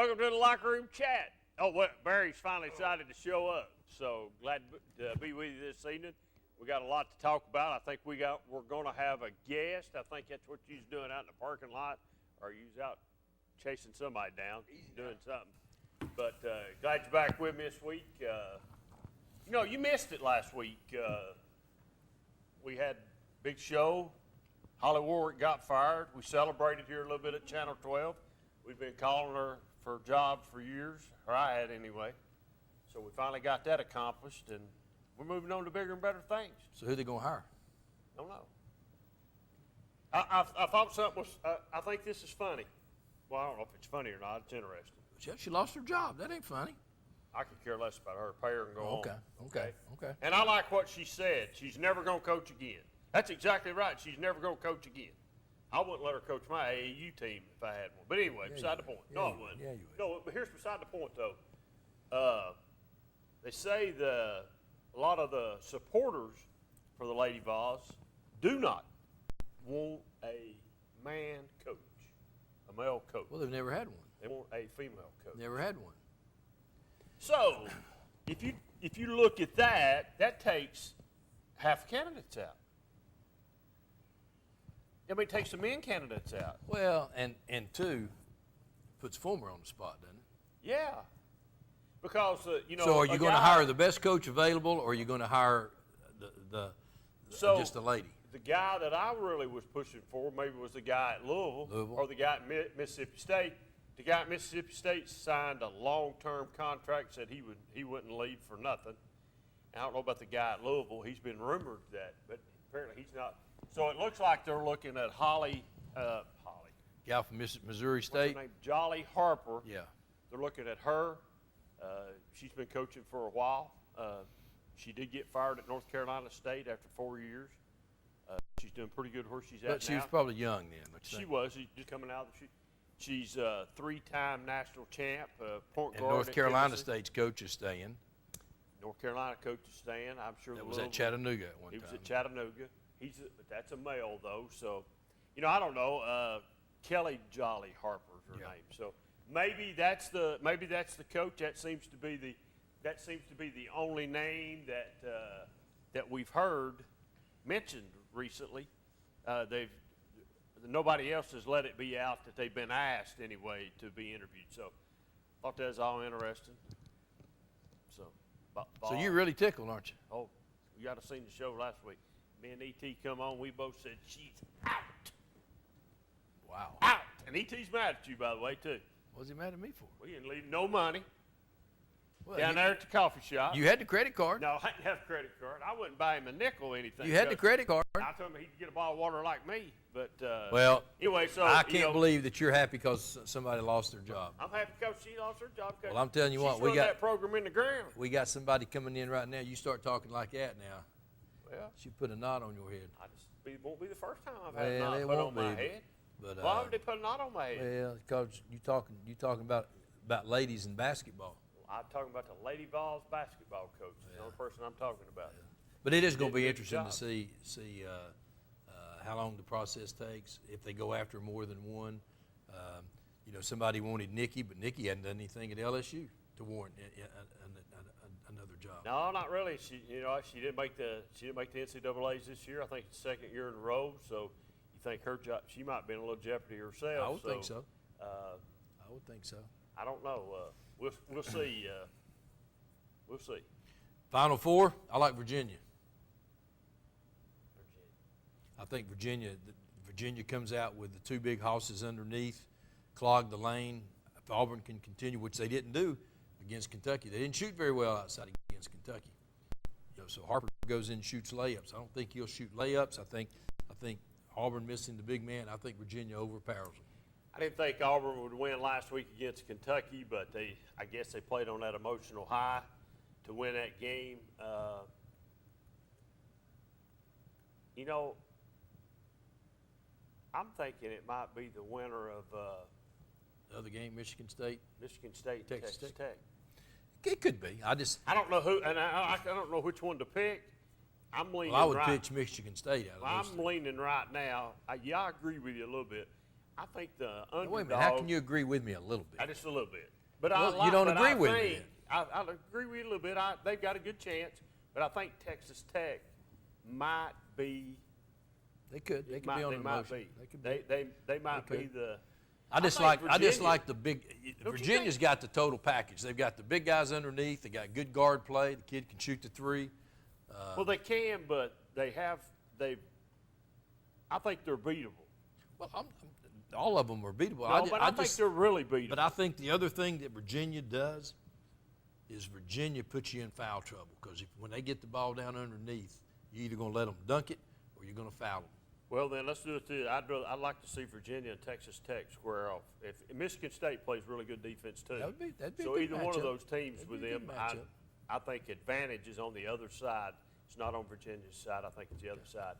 Welcome to the locker room chat. Oh, well, Barry's finally decided to show up, so glad to be with you this evening. We got a lot to talk about. I think we're going to have a guest. I think that's what you's doing out in the parking lot, or you's out chasing somebody down, doing something. But glad you're back with me this week. You missed it last week. We had a big show. Holly Warwick got fired. We celebrated here a little bit at Channel 12. We've been calling her for jobs for years, or I had anyway. So we finally got that accomplished, and we're moving on to bigger and better things. So who they gonna hire? Don't know. I thought something was. I think this is funny. Well, I don't know if it's funny or not. It's interesting. Well, she lost her job. That ain't funny. I could care less about her. Pay her and go home. Okay. And I like what she said. She's never going to coach again. That's exactly right. She's never going to coach again. I wouldn't let her coach my AAU team if I had one. But anyway, beside the point. No, I wouldn't. Yeah, you would. No, but here's beside the point, though. They say a lot of the supporters for the Lady Vols do not want a man coach, a male coach. Well, they've never had one. They want a female coach. Never had one. So, if you look at that, that takes half candidates out. I mean, it takes the men candidates out. Well, and two, puts Fulmer on the spot, doesn't it? Yeah, because So, are you going to hire the best coach available, or are you going to hire just a lady? The guy that I really was pushing for maybe was the guy at Louisville. Or the guy at Mississippi State. The guy at Mississippi State signed a long-term contract, said he wouldn't leave for nothing. I don't know about the guy at Louisville. He's been rumored that, but apparently he's not. So it looks like they're looking at Holly. Gal from Missouri State. What's her name? Jolly Harper. Yeah. They're looking at her. She's been coaching for a while. She did get fired at North Carolina State after 4 years. She's doing pretty good where she's at now. But she was probably young then. She was. She's just coming out. She's a three-time national champ, point guard. And North Carolina State's coach is staying. North Carolina coach is staying. I'm sure. That was at Chattanooga at one time. He was at Chattanooga. But that's a male though. So, I don't know. Kelly Jolly Harper's her name. So maybe that's the coach. That seems to be the only name that we've heard mentioned recently. Nobody else has let it be out that they've been asked anyway to be interviewed. So I thought that was all interesting. So you're really tickled, aren't you? Oh, you got to seen the show last week. Me and E.T. come on. We both said she's out. Wow. Out. And E.T.'s mad at you, by the way, too. What's he mad at me for? We didn't leave no money Well, down there at the coffee shop. You had the credit card. No, I didn't have a credit card. I wouldn't buy him a nickel or anything. You had the credit card. I told him he could get a bottle of water like me. But well, anyway, so I can't believe that you're happy because somebody lost their job. I'm happy because she lost her job. Well, I'm telling you what, we got that program in the ground. We got somebody coming in right now. You start talking like that now. Well, she put a knot on your head. It won't be the first time I've had a knot put on my head. But, why would they put a knot on my head? Well, because you talking about ladies in basketball. I'm talking about the Lady Vols basketball coach. Yeah. The only person I'm talking about. Yeah. But it is going to be interesting to see how long the process takes, if they go after more than one. Somebody wanted Nikki, but Nikki hadn't done anything at LSU to warrant another job. No, not really. She didn't make the NCAA's this year. I think it's the second year in a row. So you think her job? She might be in a little jeopardy herself. I would think so. I would think so. I don't know. We'll see. We'll see. Final four. I like Virginia. I think Virginia comes out with the two big hosses underneath, clog the lane. If Auburn can continue, which they didn't do against Kentucky, they didn't shoot very well outside against Kentucky. So Harper goes in and shoots layups. I don't think he'll shoot layups. I think Auburn missing the big man. I think Virginia overpowers them. I didn't think Auburn would win last week against Kentucky, but I guess they played on that emotional high to win that game. I'm thinking it might be the winner of the other game, Michigan State, Texas Tech. It could be. I don't know who, and I don't know which one to pick. I'm leaning. Well, I would pitch Michigan State out of those I'm leaning right now. I agree with you a little bit. I think the Now, underdog. wait a minute, how can you agree with me a little bit? Just a little bit. But Well, you don't agree with me then. I agree with you a little bit. They've got a good chance, but I think Texas Tech might be. They could be on They the might motion. be. They could be. They might They be could. the. I just think like the big. Don't you Virginia's think- got the total package. They've got the big guys underneath. They got good guard play. The kid can shoot the three. Well, they can, but they. I think they're beatable. Well, all of them are beatable. No, but I think they're really beatable. But I think the other thing that Virginia does is Virginia puts you in foul trouble because when they get the ball down underneath, you're either going to let them dunk it or you're going to foul them. Well, then let's do it. I'd like to see Virginia and Texas Tech square off. If Michigan State plays really good defense too, That'd be a so good either one of matchup. those teams That'd with be a them, good matchup. I think advantage is on the other side. It's not on Virginia's side. I think it's the other side.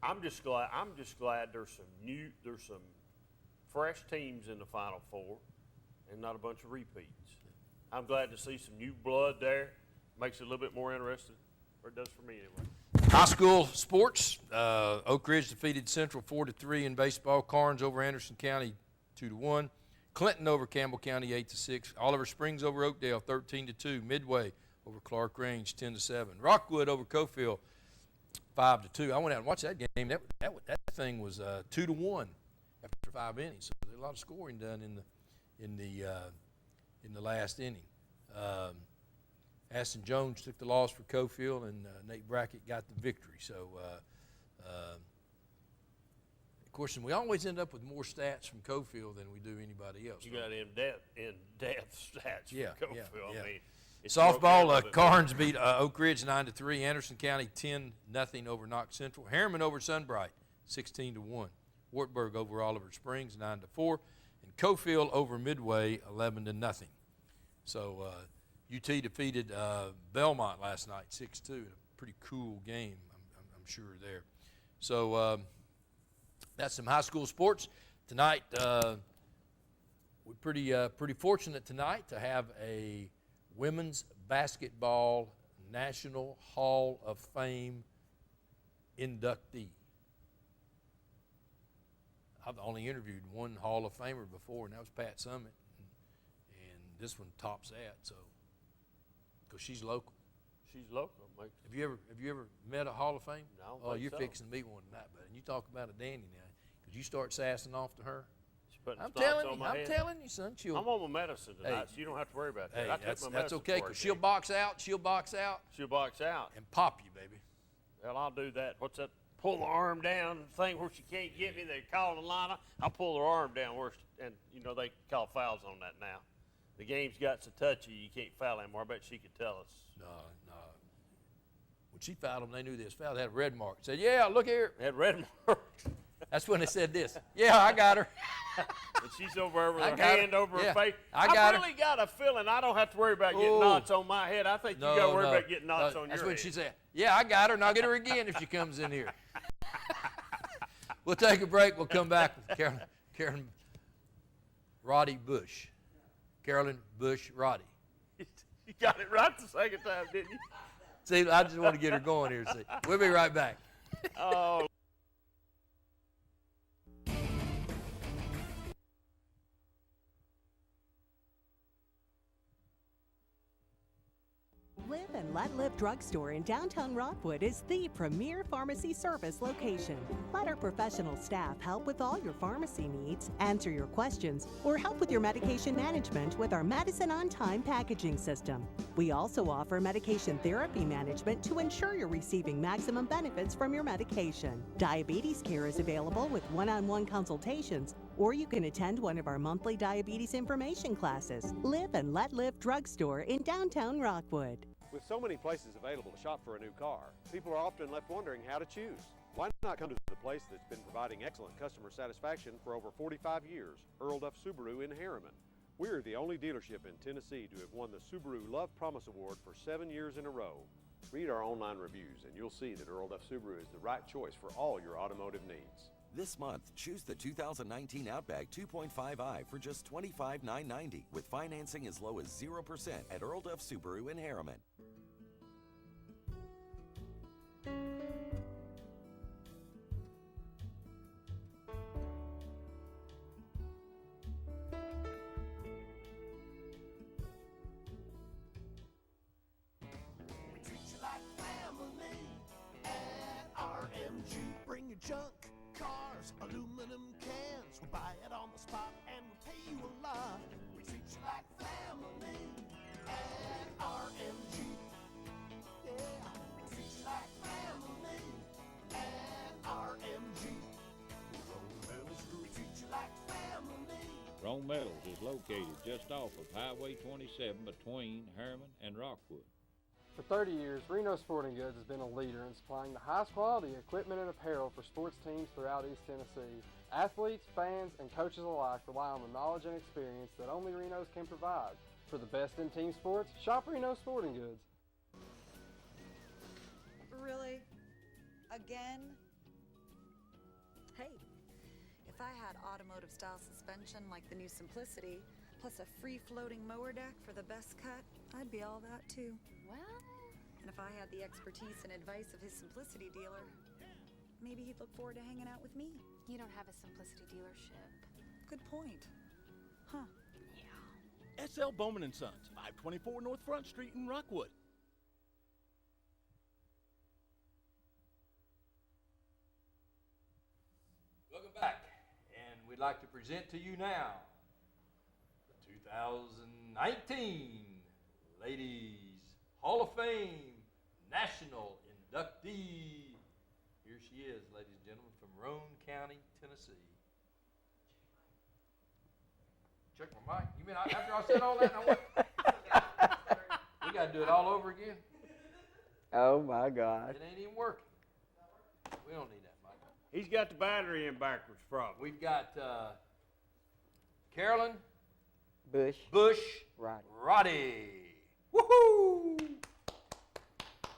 I'm just glad there's some fresh teams in the Final Four, and not a bunch of repeats. I'm glad to see some new blood there. Makes it a little bit more interesting, or it does for me anyway. High school sports, Oak Ridge defeated Central 4-3 in baseball. Carnes over Anderson County 2-1. Clinton over Campbell County 8-6. Oliver Springs over Oakdale 13-2. Midway over Clark Range 10-7. Rockwood over Cofield 5-2. I went out and watched that game. That thing was 2-1 after 5 innings. So there's a lot of scoring done in the last inning. Aston Jones took the loss for Cofield, and Nate Brackett got the victory. So, of course, and we always end up with more stats from Cofield than we do anybody else. You got in-depth stats Yeah, for Cofield. yeah. I mean, it's broken down a Softball, little bit. Carnes beat Oak Ridge 9-3. Anderson County 10-0 over Knox Central. Harriman over Sunbright 16-1. Wartburg over Oliver Springs 9-4, and Cofield over Midway 11-0. So UT defeated Belmont last night 6-2. A pretty cool game, I'm sure there. So that's some high school sports tonight. We're pretty fortunate tonight to have a women's basketball National Hall of Fame inductee. I've only interviewed one Hall of Famer before, and that was Pat Summitt, and this one tops that. So, because she's local. She's local. Mike. Have you ever met a Hall of Fame? No, I don't Oh, think you're so. fixing to meet one tonight, buddy. And you talk about a dandy now, because you start sassing off to her. She's putting I'm spots telling on you, my head. son. She'll. I'm on my medicine tonight, Hey. so you don't have to worry about that. Hey, I took that's my medicine okay, before I because she'll came. box out, She'll box out. and pop you, baby. Well, I'll do that. What's that? Pull the arm down thing where she can't get me. They call the line. I'll pull her arm down and they call fouls on that now. The game's got so touchy you can't foul anymore. I bet she could tell us. No. When she fouled them, they knew this foul. They had a red mark. Said, "Yeah, look here." They had red marks. That's when they said this. Yeah, I got her. And she's over there with I her got hand her. over Yeah, her face. I got her. really got a feeling I don't have to worry about getting Oh. knots on my head. I think you got to worry about getting knots No, on that's your when head. she said, "Yeah, I got her, and I'll get her again if she comes in here." We'll take a break. We'll come back with Carolyn Roddy Bush. Carolyn Bush Roddy. You got it right the second time, didn't you? See, I just want to get her going here. See, we'll be right back. Oh. Live and Let Live Drugstore in downtown Rockwood is the premier pharmacy service location. Let our professional staff help with all your pharmacy needs, answer your questions, or help with your medication management with our Medicine on Time packaging system. We also offer medication therapy management to ensure you're receiving maximum benefits from your medication. Diabetes care is available with one-on-one consultations, or you can attend one of our monthly diabetes information classes. Live and Let Live Drugstore in downtown Rockwood. With so many places available to shop for a new car, people are often left wondering how to choose. Why not come to the place that's been providing excellent customer satisfaction for over 45 years, Earl Duff Subaru in Harriman. We're the only dealership in Tennessee to have won the Subaru Love Promise Award for 7 years in a row. Read our online reviews and you'll see that Earl Duff Subaru is the right choice for all your automotive needs. This month, choose the 2019 Outback 2.5i for just $25,990 with financing as low as 0% at Earl Duff Subaru in Harriman. junk cars, aluminum cans. We buy it on the spot and we pay you a lot. We treat you like family at RMG. Yeah, we treat you like family at RMG. Rome Metals, we treat you like family. Rome Metals is located just off of Highway 27 between Harriman and Rockwood. For 30 years, Reno Sporting Goods has been a leader in supplying the highest quality equipment and apparel for sports teams throughout East Tennessee. Athletes, fans, and coaches alike rely on the knowledge and experience that only Reno's can provide. For the best in team sports, shop Reno Sporting Goods. Really? Again? Hey, if I had automotive style suspension like the new Simplicity, plus a free floating mower deck for the best cut, I'd be all that too. Well, And if I had the expertise and advice of his Simplicity dealer, maybe he'd look forward to hanging out with me. you don't have a Simplicity dealership. Good point. Huh. Yeah. SL Bowman & Sons, 524 North Front Street in Rockwood. Welcome back, and we'd like to present to you now the 2019 Ladies Hall of Fame National Inductee. Here she is, ladies and gentlemen, from Roane County, Tennessee. Check my mic. You mean after I said all that, we got to do it all over again? Oh my God. It ain't even working. We don't need that mic. He's got the battery in backwards, probably. We've got Carolyn Bush. Roddy. Woohoo!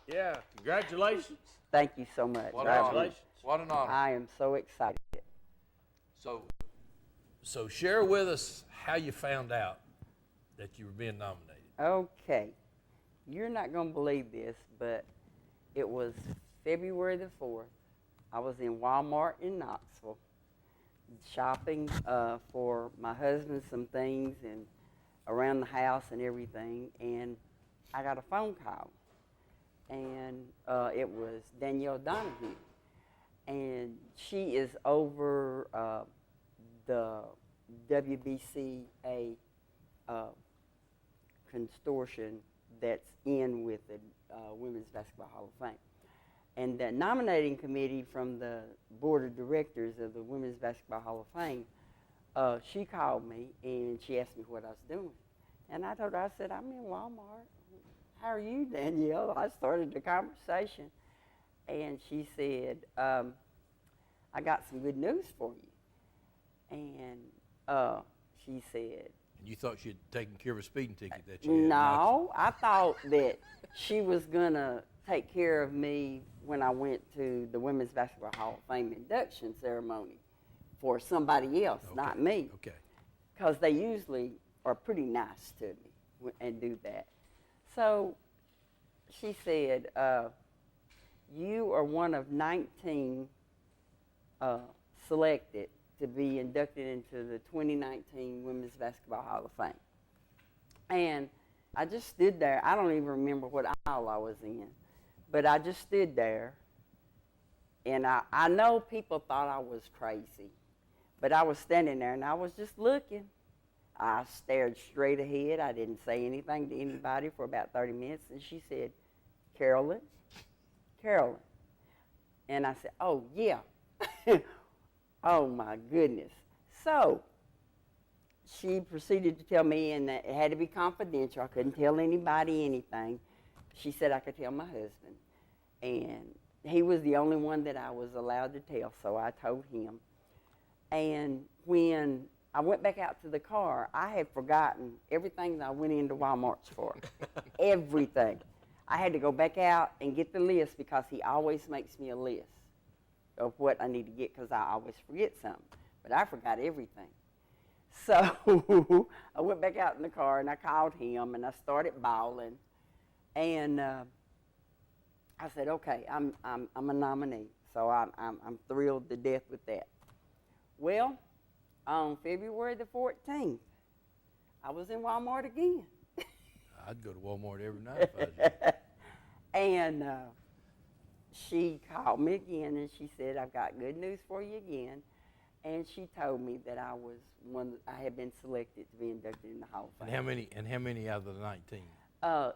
Yeah, congratulations. Thank you so much. What an honor. Congratulations. What an honor. I am so excited. So share with us how you found out that you were being nominated. Okay. You're not going to believe this, but it was February the 4th. I was in Walmart in Knoxville shopping for my husband some things and around the house and everything, and I got a phone call. And it was Danielle Donahue. And she is over the WBCA consortium that's in with the Women's Basketball Hall of Fame. And the nominating committee from the board of directors of the Women's Basketball Hall of Fame, she called me and she asked me what I was doing. And I told her, I said, I'm in Walmart. How are you, Danielle? I started the conversation. And she said, I got some good news for you. And she said, And you thought she had taken care of a speeding ticket that you had? no, I thought that she was going to take care of me when I went to the Women's Basketball Hall of Fame induction ceremony for somebody else, not me. Okay. Because they usually are pretty nice to me and do that. So she said, you are one of 19 selected to be inducted into the 2019 Women's Basketball Hall of Fame. And I just stood there. I don't even remember what aisle I was in, but I just stood there. And I know people thought I was crazy, but I was standing there and I was just looking. I stared straight ahead. I didn't say anything to anybody for about 30 minutes. And she said, Carolyn. And I said, oh, yeah. Oh, my goodness. So she proceeded to tell me, and it had to be confidential. I couldn't tell anybody anything. She said I could tell my husband. And he was the only one that I was allowed to tell, so I told him. And when I went back out to the car, I had forgotten everything that I went into Walmart's for. Everything. I had to go back out and get the list because he always makes me a list of what I need to get because I always forget something. But I forgot everything. So I went back out in the car and I called him and I started bawling. And I said, okay, I'm a nominee. So I'm thrilled to death with that. Well, on February the 14th, I was in Walmart again. I'd go to Walmart every night if I was you. And she called me again and she said, I've got good news for you again. And she told me that I had been selected to be inducted in the Hall of Fame. And how many out of the 19?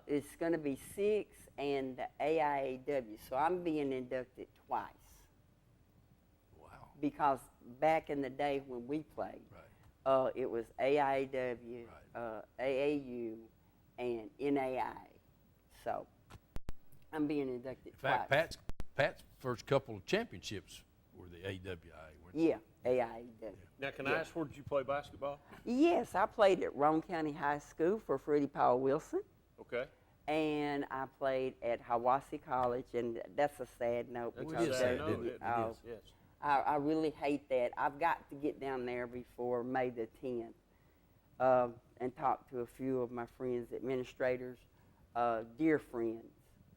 It's going to be 6 and the AIAW. So I'm being inducted twice. Wow. Because back in the day when we played, it was AIAW, AAU, and NAI. So I'm being inducted In fact, twice. Pat's first couple of championships were the AWI, weren't they? Yeah, AIAW. Now, can I ask, where did you play basketball? Yes, I played at Roane County High School for Freddie Paul Wilson. Okay. And I played at Hiwassee College, and that's a sad note. That's because a sad note. It is, yes. I really hate that. I've got to get down there before May the 10th and talk to a few of my friends, administrators, dear friends.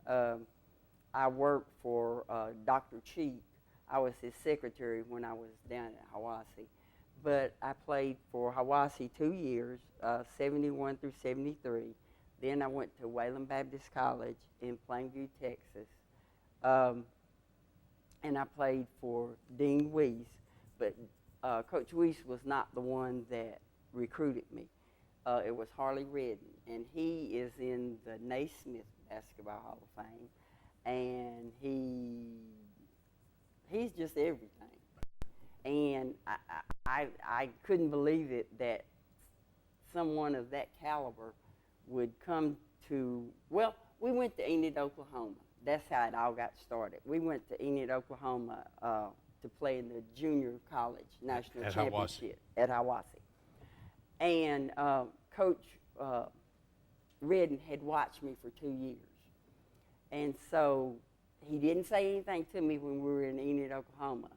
I worked for Dr. Cheek. I was his secretary when I was down at Hiwassee. But I played for Hiwassee 2 years, 71 through 73. Then I went to Wayland Baptist College in Plainview, Texas. And I played for Dean Weiss. But Coach Weiss was not the one that recruited me. It was Harley Redden. And he is in the Naismith Basketball Hall of Fame. And he's just everything. And I couldn't believe it that someone of that caliber would come to, well, we went to Enid, Oklahoma. That's how it all got started. We went to Enid, Oklahoma to play in the junior college national championship at Hiwassee. And Coach Redden had watched me for 2 years. And so he didn't say anything to me when we were in Enid, Oklahoma.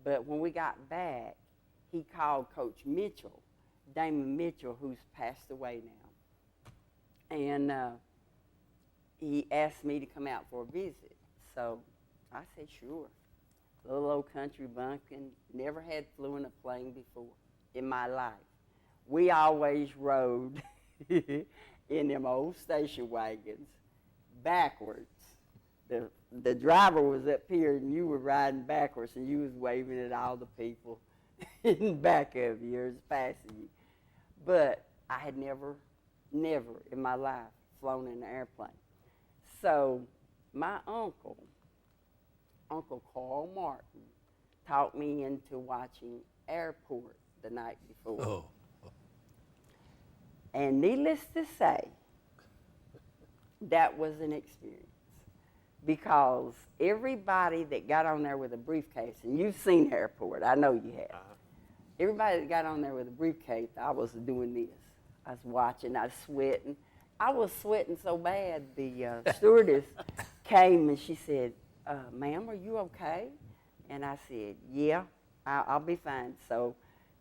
But when we got back, he called Coach Mitchell, Damon Mitchell, who's passed away now. And he asked me to come out for a visit. So I said, sure. Little old country bumpkin, never had flew in a plane before in my life. We always rode in them old station wagons backwards. The driver was up here and you were riding backwards and you was waving at all the people in back of you or passing you. But I had never in my life flown in an airplane. So my uncle Carl Martin, talked me into watching Airport the night before. Oh. And needless to say, that was an experience. Because everybody that got on there with a briefcase, and you've seen Airport, I know you have. Everybody that got on there with a briefcase, I was doing this. I was watching, I was sweating. I was sweating so bad, the stewardess came and she said, ma'am, are you okay? And I said, yeah, I'll be fine. So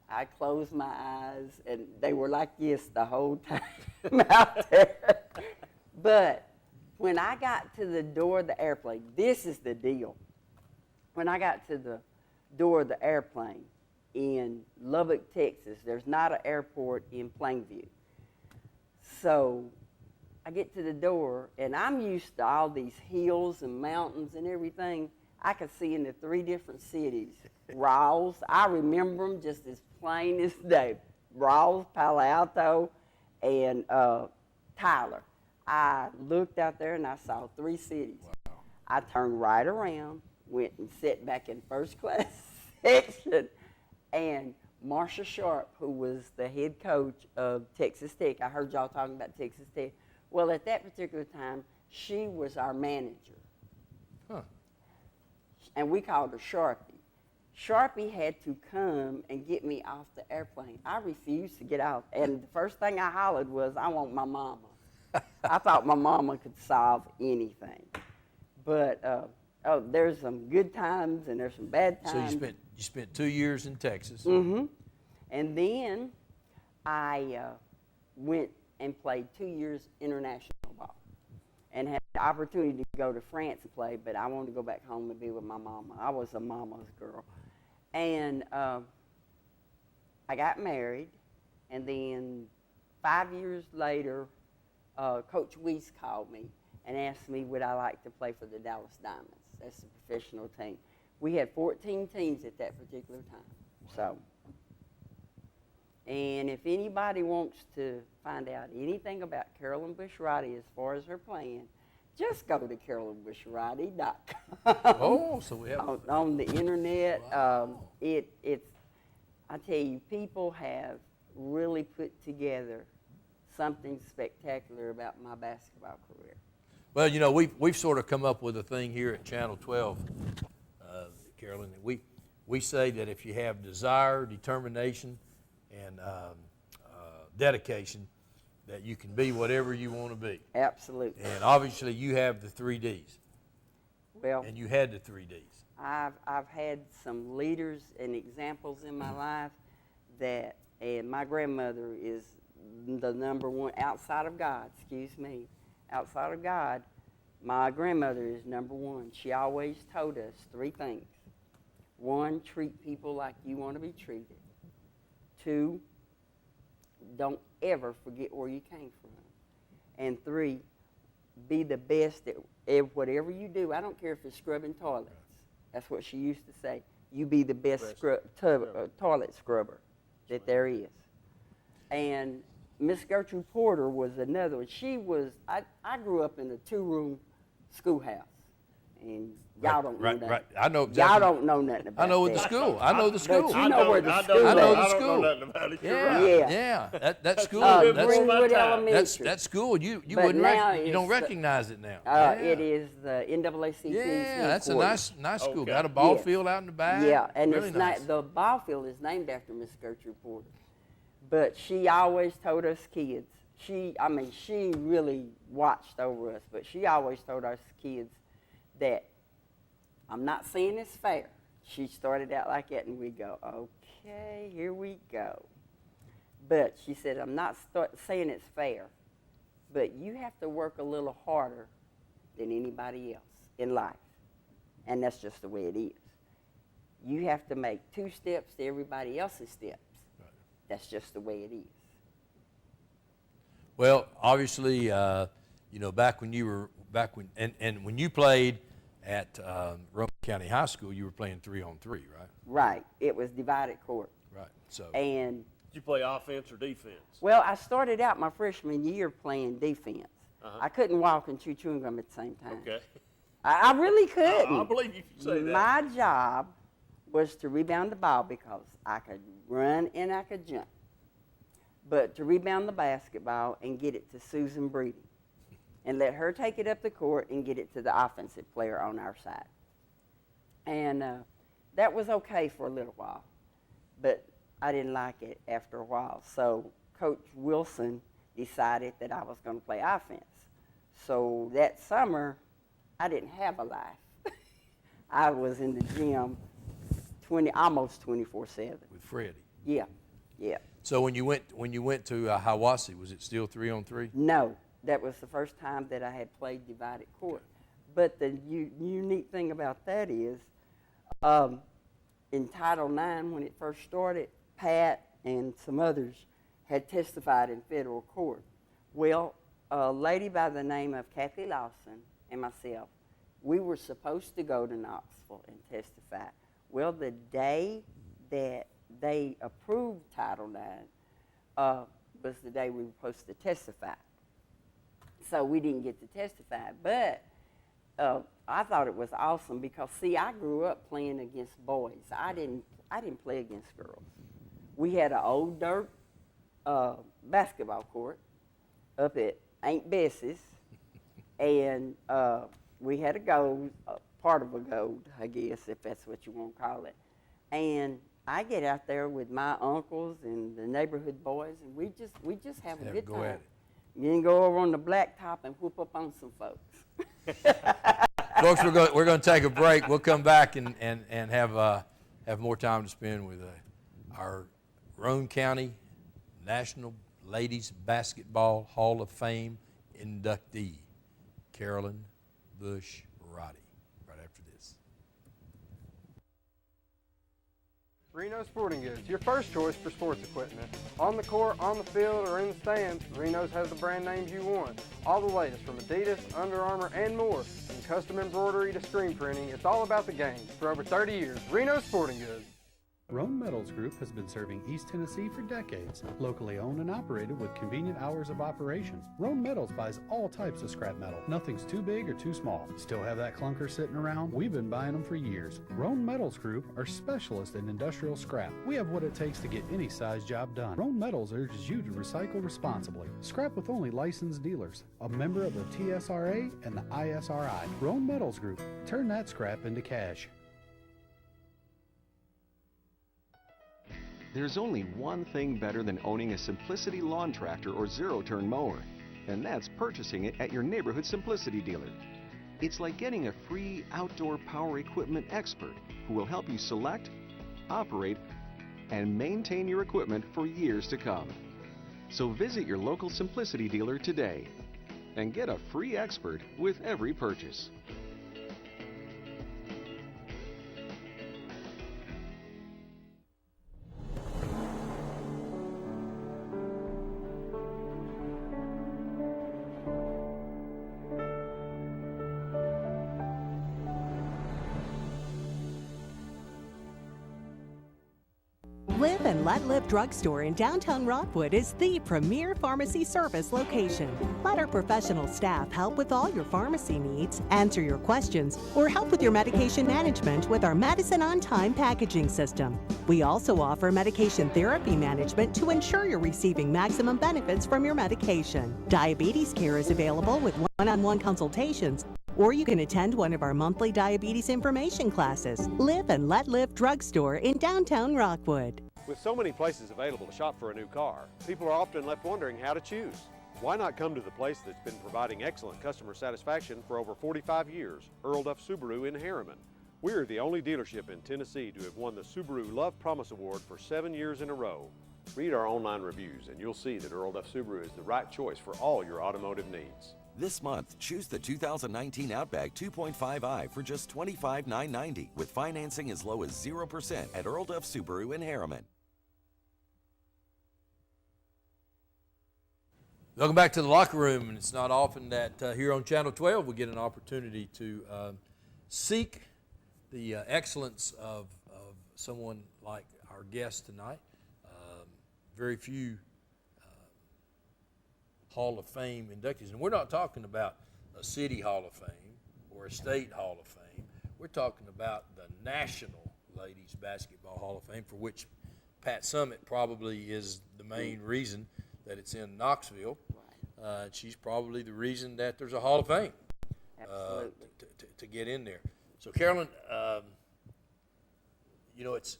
I closed my eyes, and they were like this the whole time out there. But when I got to the door of the airplane, this is the deal. When I got to the door of the airplane in Lubbock, Texas, there's not an airport in Plainview. So I get to the door, and I'm used to all these hills and mountains and everything. I could see into 3 different cities. Rawls, I remember them just as plain as day. Rawls, Palo Alto, and Tyler. I looked out there and I saw 3 cities. Wow. I turned right around, went and sat back in first class section, and Marsha Sharp, who was the head coach of Texas Tech, I heard y'all talking about Texas Tech. Well, at that particular time, she was our manager. Huh. And we called her Sharpie. Sharpie had to come and get me off the airplane. I refused to get out. And the first thing I hollered was, I want my mama. I thought my mama could solve anything. But there's some good times and there's some bad times. So you spent 2 years in Texas. Mm-hmm. And then I went and played 2 years international ball and had the opportunity to go to France and play, but I wanted to go back home and be with my mama. I was a mama's girl. And I got married, and then 5 years later, Coach Weiss called me and asked me would I like to play for the Dallas Diamonds. That's the professional team. We had 14 teams at that particular time. So, and if anybody wants to find out anything about Carolyn Bush-Roddy as far as her playing, just go to carolynbushroddy.com. Oh, so we have on the internet. Wow. I tell you, people have really put together something spectacular about my basketball career. Well, you know, we've sort of come up with a thing here at Channel 12, Carolyn. We say that if you have desire, determination, and dedication, that you can be whatever you want to be. Absolutely. And obviously, you have the 3 Ds. Well, And you had the 3 Ds. I've had some leaders and examples in my life that, and my grandmother is the number one outside of God. Outside of God, my grandmother is number one. She always told us 3 things. 1, treat people like you want to be treated. 2, don't ever forget where you came from. And 3, be the best at whatever you do. I don't care if it's scrubbing toilets. That's what she used to say. You be the best toilet scrubber that there is. And Miss Gertrude Porter was another one. She was, I grew up in a 2-room schoolhouse. And y'all don't know that. Right. I know exactly. Y'all don't know nothing about I know that. the school. I know the school. But you know where the school is. I know the I school. don't know nothing about it. You're Yeah, right. Yeah. That school. Greenwood Elementary. That school. You But wouldn't now you don't it's recognize it now. It is the NAACP's Yeah, that's a headquarters. nice school. Okay. Got a ball Yes. field out in the back. Yeah, and really it's nice. not, the ball field is named after Miss Gertrude Porter. But she always told us kids, she really watched over us, but she always told us kids that I'm not saying it's fair. She started out like that, and we go, okay, here we go. But she said, I'm not saying it's fair, but you have to work a little harder than anybody else in life. And that's just the way it is. You have to make 2 steps to everybody else's steps. Right. That's just the way it is. Well, obviously, you know, when you played at Roman County High School, you were playing 3-on-3, right? Right. It was divided court. Right. So. And Did you play offense or defense? well, I started out my freshman year playing defense. Uh-huh. I couldn't walk and chew chewing gum at the same time. Okay. I really couldn't. I believe you can say that. My job was to rebound the ball because I could run and I could jump. But to rebound the basketball and get it to Susan Breedy and let her take it up the court and get it to the offensive player on our side. And that was okay for a little while, but I didn't like it after a while. So Coach Wilson decided that I was going to play offense. So that summer, I didn't have a life. I was in the gym almost 24/7. With Freddie. Yeah. So when you went to Hiwassee, was it still 3-on-3? No, that was the first time that I had played divided court. But the unique thing about that is, in Title IX, when it first started, Pat and some others had testified in federal court. Well, a lady by the name of Kathy Lawson and myself, we were supposed to go to Knoxville and testify. Well, the day that they approved Title IX was the day we were supposed to testify. So we didn't get to testify, but I thought it was awesome because, see, I grew up playing against boys. I didn't play against girls. We had an old dirt basketball court up at Aunt Bessie's, and we had a gold, part of a gold, I guess, if that's what you want to call it. And I get out there with my uncles and the neighborhood boys, and we just have a good go time. at it. Then go over on the blacktop and whoop up on some folks. Folks, we're going to take a break. We'll come back and have more time to spend with our Roane County National Ladies Basketball Hall of Fame inductee, Carolyn Bush-Roddy, right after this. Reno Sporting Goods, your first choice for sports equipment. On the court, on the field, or in the stands, Reno's has the brand names you want. All the latest from Adidas, Under Armour, and more. From custom embroidery to screen printing, it's all about the game. For over 30 years, Reno Sporting Goods. Roan Metals Group has been serving East Tennessee for decades. Locally owned and operated with convenient hours of operation. Roan Metals buys all types of scrap metal. Nothing's too big or too small. Still have that clunker sitting around? We've been buying them for years. Roan Metals Group are specialists in industrial scrap. We have what it takes to get any size job done. Roan Metals urges you to recycle responsibly. Scrap with only licensed dealers. A member of the TSRA and the ISRI. Roan Metals Group. Turn that scrap into cash. There's only one thing better than owning a Simplicity lawn tractor or zero-turn mower, and that's purchasing it at your neighborhood Simplicity dealer. It's like getting a free outdoor power equipment expert who will help you select, operate, and maintain your equipment for years to come. So visit your local Simplicity dealer today and get a free expert with every purchase. Live and Let Live Drugstore in downtown Rockwood is the premier pharmacy service location. Let our professional staff help with all your pharmacy needs, answer your questions, or help with your medication management with our Medicine on Time packaging system. We also offer medication therapy management to ensure you're receiving maximum benefits from your medication. Diabetes care is available with one-on-one consultations, or you can attend one of our monthly diabetes information classes. Live and Let Live Drugstore in downtown Rockwood. With so many places available to shop for a new car, people are often left wondering how to choose. Why not come to the place that's been providing excellent customer satisfaction for over 45 years, Earl Duff Subaru in Harriman? We're the only dealership in Tennessee to have won the Subaru Love Promise Award for 7 years in a row. Read our online reviews and you'll see that Earl Duff Subaru is the right choice for all your automotive needs. This month, choose the 2019 Outback 2.5i for just $25,990 with financing as low as 0% at Earl Duff Subaru in Harriman. Welcome back to the locker room, and it's not often that here on Channel 12 we get an opportunity to seek the excellence of someone like our guest tonight. Very few Hall of Fame inductees, and we're not talking about a city Hall of Fame or a state Hall of Fame. We're talking about the National Ladies Basketball Hall of Fame, for which Pat Summitt probably is the main reason that it's in Knoxville. She's probably the reason that there's a Hall of Fame to get in there. So, Carolyn, you know, it's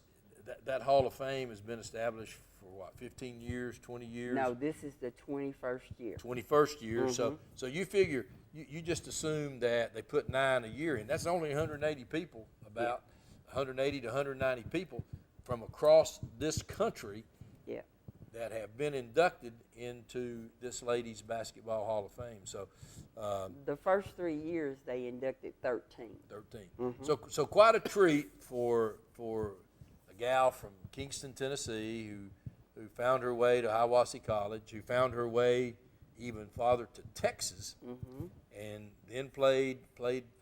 that Hall of Fame has been established for what, 15 years, 20 years? No, this is the 21st year. 21st year. Mm-hmm. So you figure you just assume that they put 9 a year in. That's only 180 people, about 180 to 190 people from across this country that have been inducted into this Ladies Basketball Hall of Fame. So the first 3 years they inducted 13. 13. Mm-hmm. So quite a treat for a gal from Kingston, Tennessee, who found her way to Hiawassee College, who found her way even farther to Texas, and then played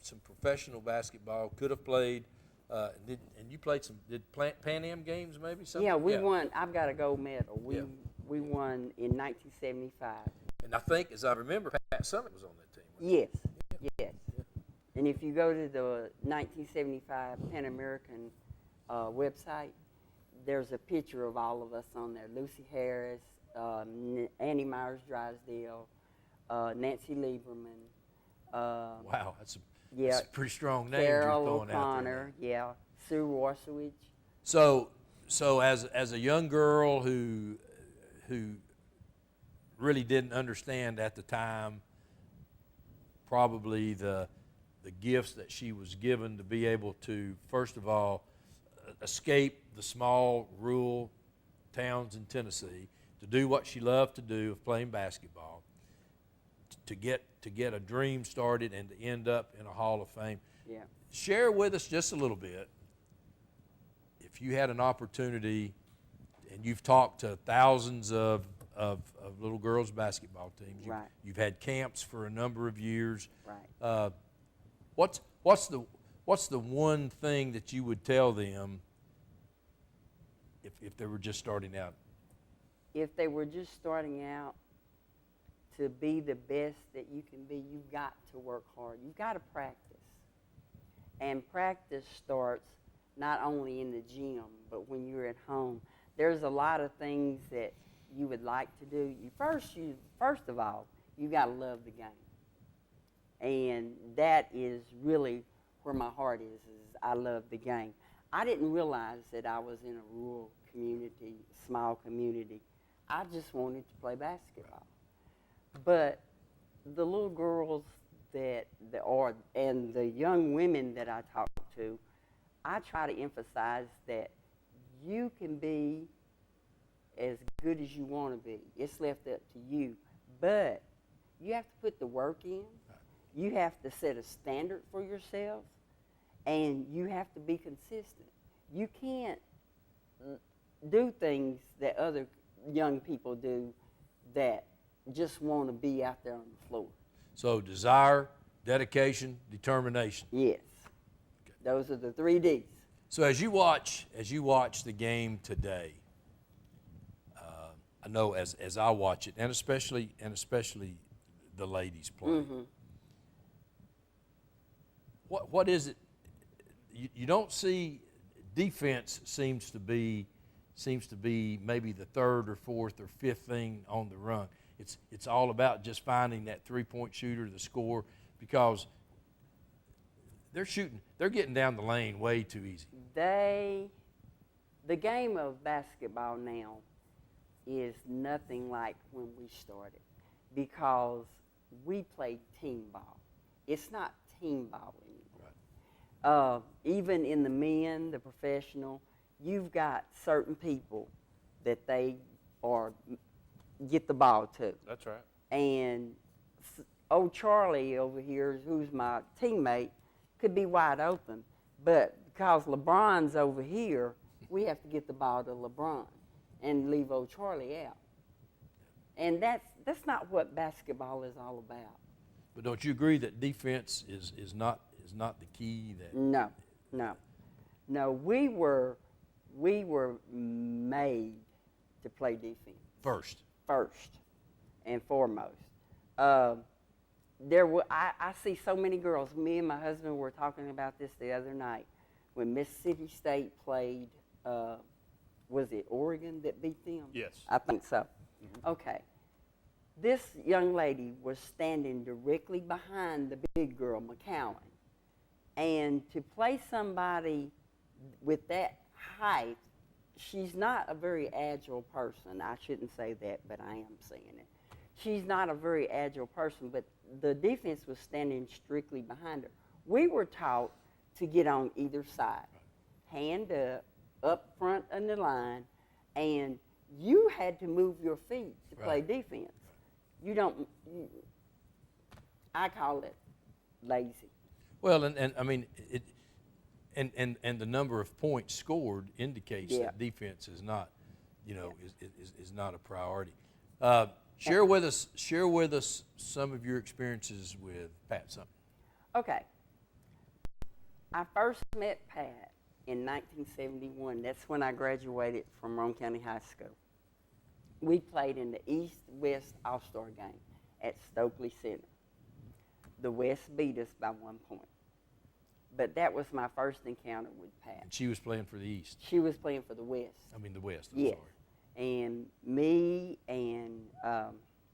some professional basketball. Could have played. And you played some, did Pan Am games maybe? Something? Yeah, we won. I've got a gold medal. We won in 1975. And I think, as I remember, Pat Summitt was on that team. Yes, yes. And if you go to the 1975 Pan American website, there's a picture of all of us on there. Lucy Harris, Annie Myers Drysdale, Nancy Lieberman. Wow, that's a pretty strong name. Carol O'Connor, Sue Warsowich. So as a young girl who really didn't understand at the time probably the gifts that she was given to be able to, first of all, escape the small rural towns in Tennessee, to do what she loved to do of playing basketball, to get a dream started and to end up in a Hall of Fame. Yeah. Share with us just a little bit, if you had an opportunity, and you've talked to thousands of little girls basketball teams, Right. you've had camps for a number of years. Right. What's the one thing that you would tell them if they were just starting out? If they were just starting out, to be the best that you can be, you've got to work hard. You've got to practice. And practice starts not only in the gym, but when you're at home. There's a lot of things that you would like to do. First of all, you got to love the game. And that is really where my heart is I love the game. I didn't realize that I was in a rural community, small community. I just wanted to play basketball. But the little girls and the young women that I talk to, I try to emphasize that you can be as good as you want to be. It's left up to you. But you have to put the work in. You have to set a standard for yourself. And you have to be consistent. You can't do things that other young people do that just want to be out there on the floor. So desire, dedication, determination. Yes. Okay. Those are the 3 Ds. So as you watch the game today, I know as I watch it, and especially the ladies play. Mm-hmm. What is it? You don't see defense seems to be maybe the third or fourth or fifth thing on the run. It's all about just finding that 3-point shooter, the score, because they're getting down the lane way too easy. The game of basketball now is nothing like when we started, because we play team ball. It's not team ball anymore. Right. Even in the men, the professional, you've got certain people that they get the ball to. That's right. And old Charlie over here, who's my teammate, could be wide open. But because LeBron's over here, we have to get the ball to LeBron and leave old Charlie out. And that's not what basketball is all about. But don't you agree that defense is not the key? No. We were made to play defense. First and foremost. I see so many girls. Me and my husband were talking about this the other night when Mississippi State played. Was it Oregon that beat them? Yes. I think so. Mm-hmm. Okay. This young lady was standing directly behind the big girl, McCowan. And to play somebody with that height, she's not a very agile person. I shouldn't say that, but I am saying it. She's not a very agile person, but the defense was standing strictly behind her. We were taught to get on either side, hand up front on the line, and you had to move your feet to play defense. I call it lazy. Well, and I mean, and the number of points scored indicates that defense is not, is not a priority. Share with us some of your experiences with Pat Sumner. Okay. I first met Pat in 1971. That's when I graduated from Roane County High School. We played in the East-West All-Star game at Stokely Center. The West beat us by 1 point. But that was my first encounter with Pat. And she was playing for the East. She was playing for the West. I mean the West, I'm yes. sorry. And me and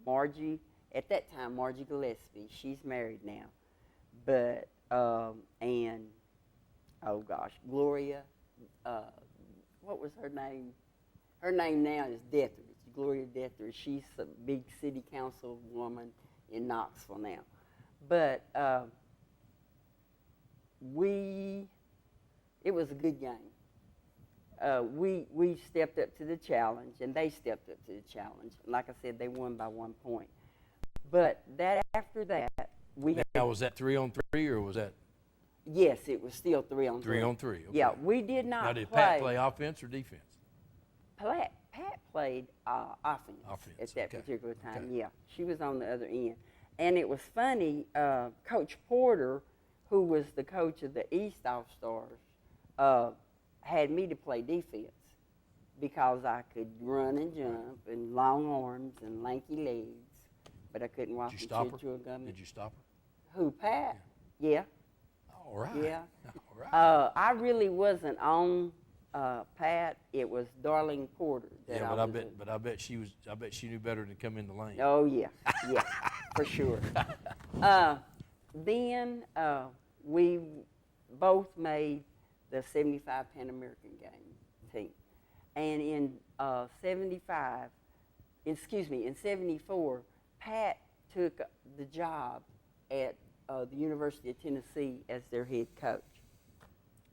Margie, at that time, Margie Gillespie, she's married now. But, and, oh gosh, Gloria, what was her name? Her name now is Detheridge, Gloria Detheridge. She's a big city council woman in Knoxville now. But it was a good game. We stepped up to the challenge, and they stepped up to the challenge. Like I said, they won by 1 point. But after that, Now, was that 3-on-3, or was that? Yes, it was still 3-on-3. 3-on-3. Okay. Yeah, we did not Now, did play. Pat play offense or defense? Pat played offense at that okay, particular time. okay. Yeah, she was on the other end. And it was funny, Coach Porter, who was the coach of the East All-Stars, had me to play defense because I could run and jump and long arms and lanky legs, but I couldn't walk Did you and stop chew her? a gum. Did you stop her? Who, Pat? Yeah. All right. Yeah. All right. I really wasn't on Pat. It was Darlene Porter that Yeah, I but was in. I bet she was. I bet she knew better than come in the lane. Oh yeah, yeah, for sure. Then we both made the '75 Pan American game team, and in in '74, Pat took the job at the University of Tennessee as their head coach,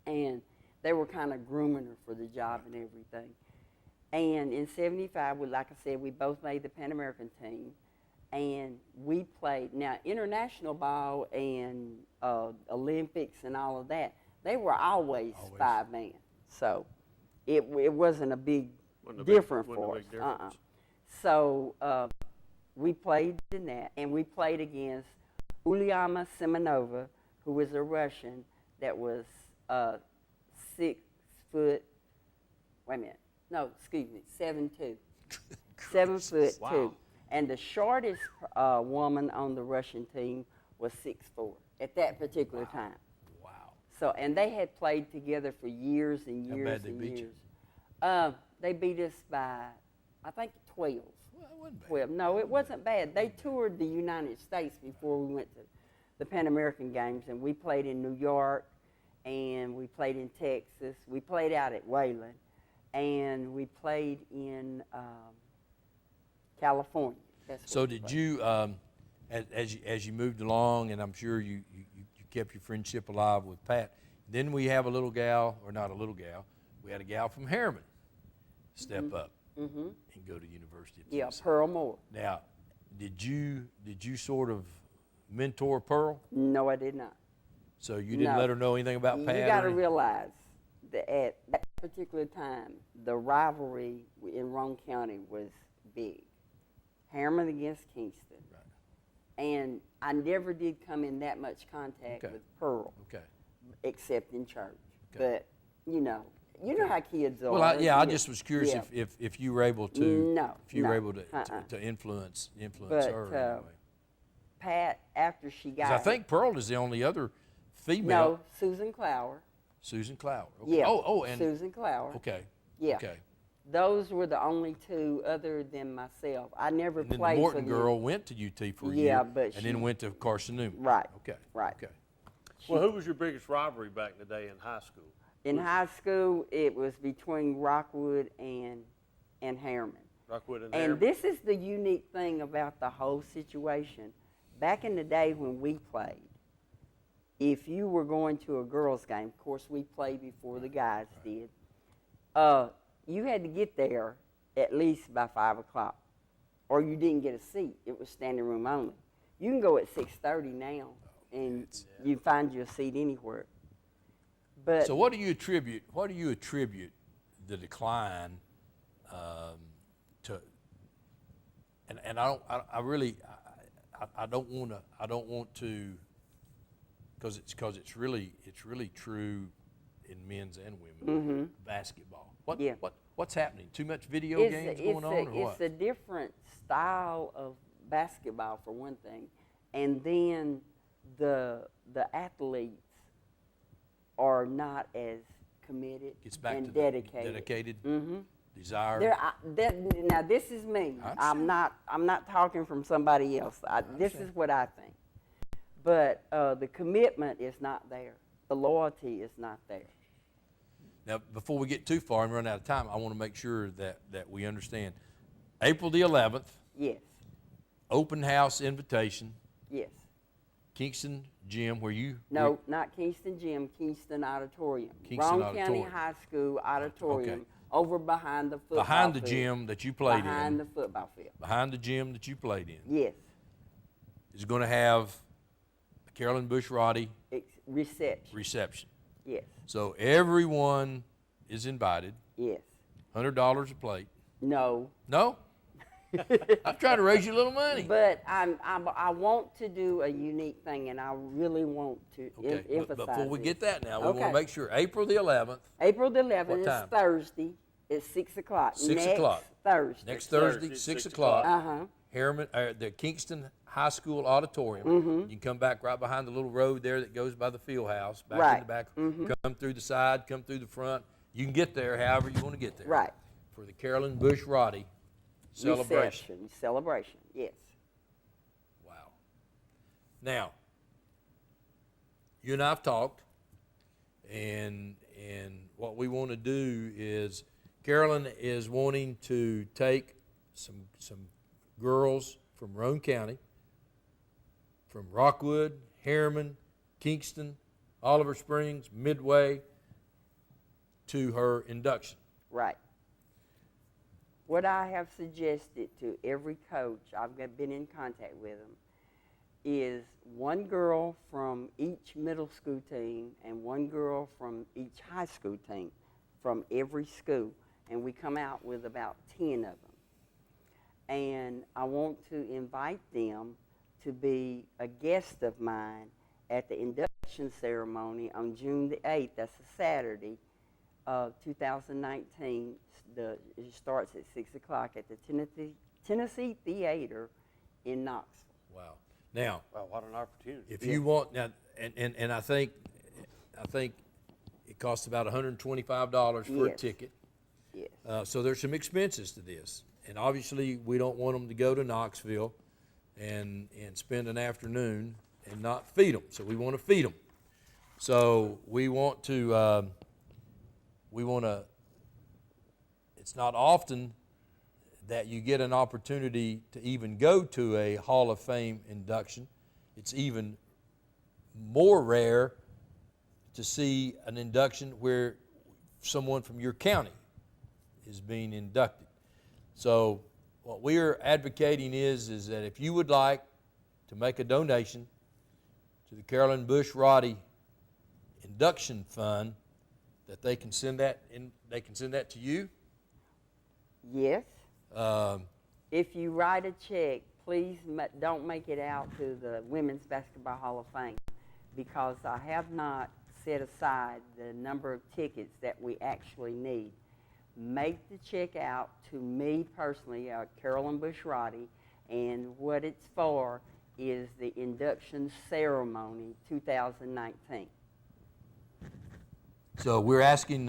and they were kind of grooming her for the job and everything. And in '75, like I said, we both made the Pan American team, and we played. Now, international ball and Olympics and all of that, they were always 5-man. So it wasn't a big difference for us. So we played in that, and we played against Ulyana Semenova, who was a Russian that was 6 foot. Wait a minute. No, excuse me, 7'2". 7'2". Wow. And the shortest woman on the Russian team was 6'4" at that particular time. Wow. So, and they had played together for years and years How bad they and beat years. They beat us by, I think, 12. Well, it wasn't bad. 12. No, it wasn't bad. They toured the United States before we went to the Pan American Games, and we played in New York, and we played in Texas. We played out at Wayland, and we played in California. So did you, as you moved along, and I'm sure you kept your friendship alive with Pat, then we have a little gal, or not a little gal, we had a gal from Harriman step up and go to University of Tennessee. Yeah, Pearl Moore. Now, did you sort of mentor Pearl? No, I did not. So you didn't let her know anything about Pat? You got to realize that at that particular time, the rivalry in Roane County was big. Harriman against Kingston. Right. And I never did come in that much contact with Pearl. Okay. Except in church. Okay. But, you know how kids are. Well, I just was curious if you were able to. Were able to influence her anyway. Pat, after she got. I think Pearl is the only other female. No, Susan Clower. Susan Clower. Okay. Yeah. And Susan Clower. Okay. Yeah. Okay. Those were the only two other than myself. I never and then played the Morton for them. girl went to UT for a yeah, year. But and then went to Carson Newman. Right. Okay. Right. Okay. Well, who was your biggest rivalry back in the day in high school? In high school, it was between Rockwood and Harriman. Rockwood and And Harriman. this is the unique thing about the whole situation. Back in the day when we played, if you were going to a girls' game, of course we played before the guys did, you had to get there at least by 5 o'clock, or you didn't get a seat. It was standing room only. You can go at 6:30 now, and you find you a seat anywhere. But so what do you attribute the decline to? And I don't want to because it's really true in men's and women basketball. What's happening? Too much video games going on, or what? It's a different style of basketball for one thing, and then the athletes are not as committed and dedicated. Dedicated Mm-hmm. desire. Now this is me. I'm not talking from somebody else. This is what I think. But the commitment is not there. The loyalty is not there. Now, before we get too far and run out of time, I want to make sure that we understand. April the 11th. Yes. Open house invitation. Yes. Kingston Gym, where you? No, not Kingston Gym. Kingston Auditorium. Kingston Roane County High School Auditorium. Okay. Over behind the football behind the field. gym that you played behind in. the football field. Behind the gym that you played in. Yes. Is going to have Carolyn Bush Roddy. Reception. Reception. Yes. So everyone is invited. Yes. $100 a plate. No. No? I'm trying to raise you a little money. But I want to do a unique thing, and I really want to Okay, emphasize but before we this. get that now, we Okay. want to make sure April the 11th. April the 11th What is time? Thursday. It's 6 o'clock. 6 Next o'clock. Thursday. Next Thursday, 6 o'clock. Uh-huh. Harriman, the Kingston High School Auditorium. Mhm. You can come back right behind the little road there that goes by the field house. Back in Right. the back. Mhm. Come through the side, come through the front. You can get there however you want to get there. Right. For the Carolyn Bush Roddy celebration. Celebration, yes. Wow. Now, you and I have talked, and what we want to do is Carolyn is wanting to take some girls from Roane County, from Rockwood, Harriman, Kingston, Oliver Springs, Midway, to her induction. Right. What I have suggested to every coach, I've been in contact with them, is one girl from each middle school team and one girl from each high school team from every school. And we come out with about 10 of them. And I want to invite them to be a guest of mine at the induction ceremony on June the 8th. That's a Saturday of 2019. It starts at 6 o'clock at the Tennessee Theater in Knoxville. Wow. Now, Wow, what an opportunity. if you want now, and I think it costs about $125 for a Yes. ticket. Yes. So there's some expenses to this, and obviously we don't want them to go to Knoxville and spend an afternoon and not feed them. So we want to feed them. So we want to. It's not often that you get an opportunity to even go to a Hall of Fame induction. It's even more rare to see an induction where someone from your county is being inducted. So what we are advocating is that if you would like to make a donation to the Carolyn Bush Roddy Induction Fund, that they can send that in. They can send that to you. Yes. If you write a check, please don't make it out to the Women's Basketball Hall of Fame, because I have not set aside the number of tickets that we actually need. Make the check out to me personally, Carolyn Bush Roddy, and what it's for is the induction ceremony 2019. So we're asking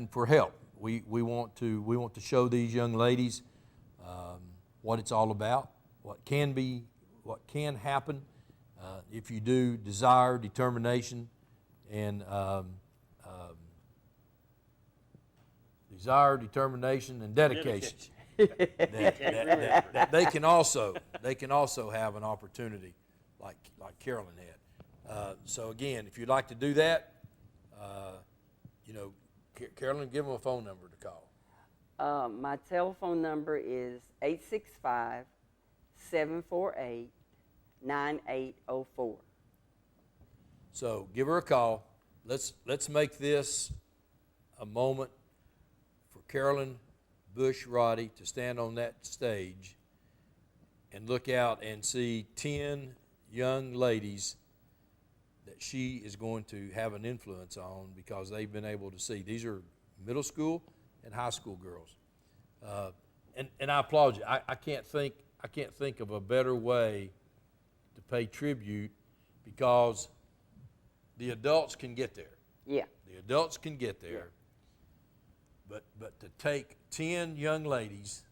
for help. We want to show these young ladies what it's all about, what can happen if you do desire, determination, and dedication. that they can also have an opportunity like Carolyn had. So again, if you'd like to do that, Carolyn, give them a phone number to call. My telephone number is 865-748-9804. So give her a call. Let's make this a moment for Carolyn Bush Roddy to stand on that stage and look out and see 10 young ladies that she is going to have an influence on, because they've been able to see. These are middle school and high school girls, and I applaud you. I can't think of a better way to pay tribute, because the adults can get there. Yeah. The adults can get there, but to take 10 young ladies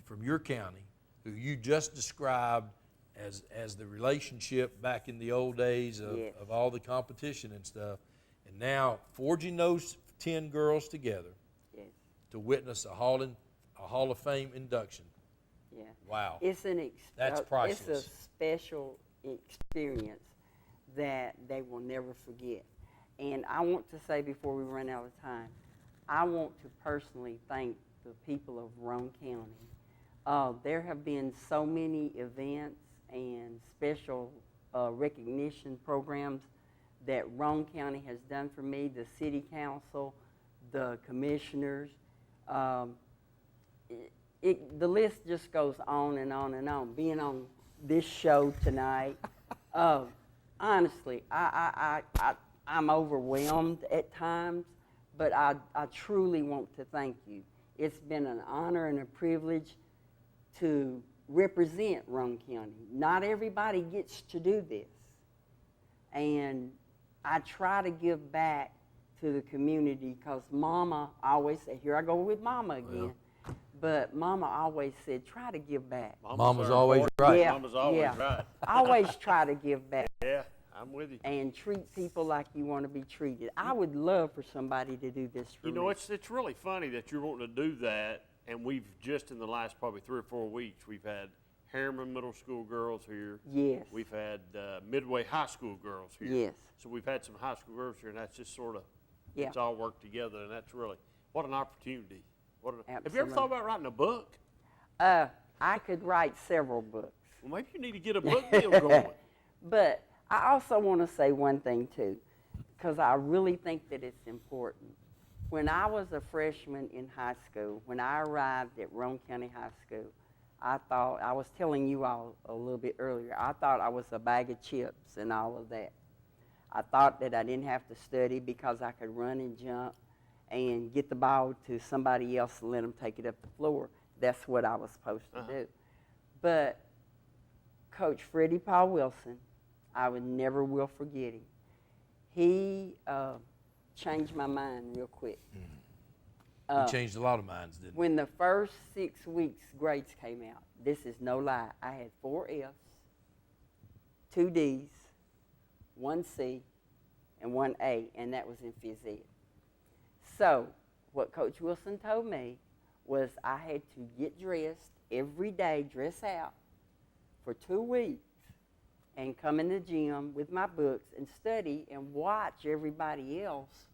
from your county who you just described as the relationship back in the old days of all the competition and stuff, and now forging those 10 girls together to witness a Hall of Fame induction. Yeah. Wow. That's priceless. It's a special experience that they will never forget. And I want to say, before we run out of time, I want to personally thank the people of Roane County. There have been so many events and special recognition programs that Roane County has done for me, the city council, the commissioners. The list just goes on and on and on. Being on this show tonight, honestly, I'm overwhelmed at times, but I truly want to thank you. It's been an honor and a privilege to represent Roane County. Not everybody gets to do this. And I try to give back to the community because Mama always said, here I go with Mama again. But Mama always said, try to give back. Mama's always right. Yeah, Mama's always yeah. right. Always try to give back. Yeah, I'm with you. And treat people like you want to be treated. I would love for somebody to do this for me. You know, it's really funny that you're wanting to do that, and we've just in the last probably 3 or 4 weeks, we've had Harriman Middle School girls here. Yes. We've had Midway High School girls here. Yes. So we've had some high school girls here, and that's just sort of, Yeah. it's all worked together, and that's really, what an opportunity. Have you ever Absolutely. thought about writing a book? I could write several books. Well, maybe you need to get a book deal going. But I also want to say one thing, too, because I really think that it's important. When I was a freshman in high school, when I arrived at Roane County High School, I thought, I was telling you all a little bit earlier, I thought I was a bag of chips and all of that. I thought that I didn't have to study because I could run and jump and get the ball to somebody else and let them take it up the floor. That's what I was supposed to do. But Coach Freddie Paul Wilson, I would never will forget him. He changed my mind real quick. He changed a lot of minds, didn't he? When the first 6 weeks grades came out, this is no lie, I had 4 F's, 2 D's, 1 C, and 1 A, and that was in phys ed. So what Coach Wilson told me was I had to get dressed every day, dress out for 2 weeks, and come in the gym with my books and study and watch everybody else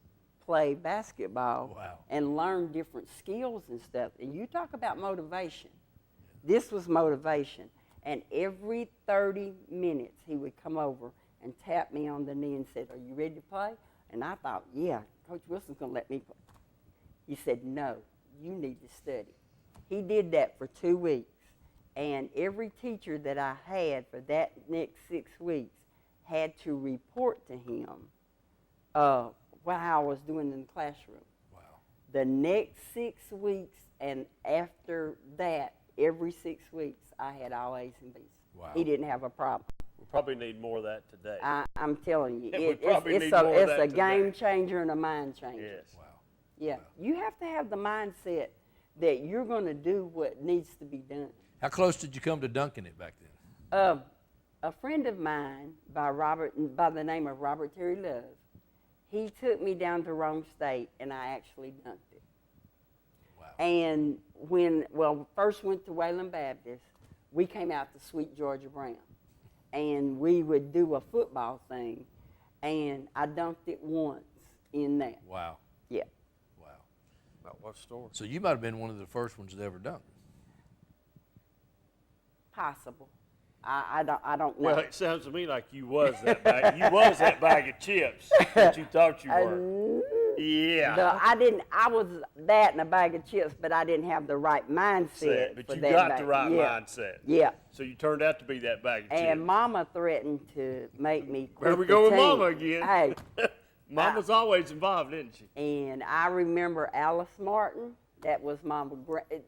play basketball and learn different skills and stuff. And you talk about motivation. This was motivation. And every 30 minutes he would come over and tap me on the knee and said, are you ready to play? And I thought, yeah, Coach Wilson's going to let me play. He said, no, you need to study. He did that for 2 weeks. And every teacher that I had for that next 6 weeks had to report to him what I was doing in the classroom. Wow. The next 6 weeks and after that, every 6 weeks, I had all A's and B's. Wow. He didn't have a problem. We probably need more of that today. I'm telling you, Yeah, we it's probably need a, more of it's that a today. game changer and a mind changer. Yes. Wow. Yeah, you have to have the mindset that you're going to do what needs to be done. How close did you come to dunking it back then? A friend of mine by the name of Robert Terry Love, he took me down to Rome State, and I actually dunked it. Wow. And first went to Wayland Baptist, we came out to Sweet Georgia Brown, and we would do a football thing, and I dunked it once in that. Wow. Yeah. Wow. About what story? So you might have been one of the first ones that ever dunked. Possible. I don't know. Well, it sounds to me like you was that bag. You was that bag of chips that you thought you were. Yeah. I was that and a bag of chips, but I didn't have the right mindset. But for you that got bag. the right Yeah. mindset. Yeah. So you turned out to be that bag of chips. And Mama threatened to make me quit There we the go with team. Mama again. Hey. Mama's always involved, isn't she? And I remember Alice Martin. That was Mama.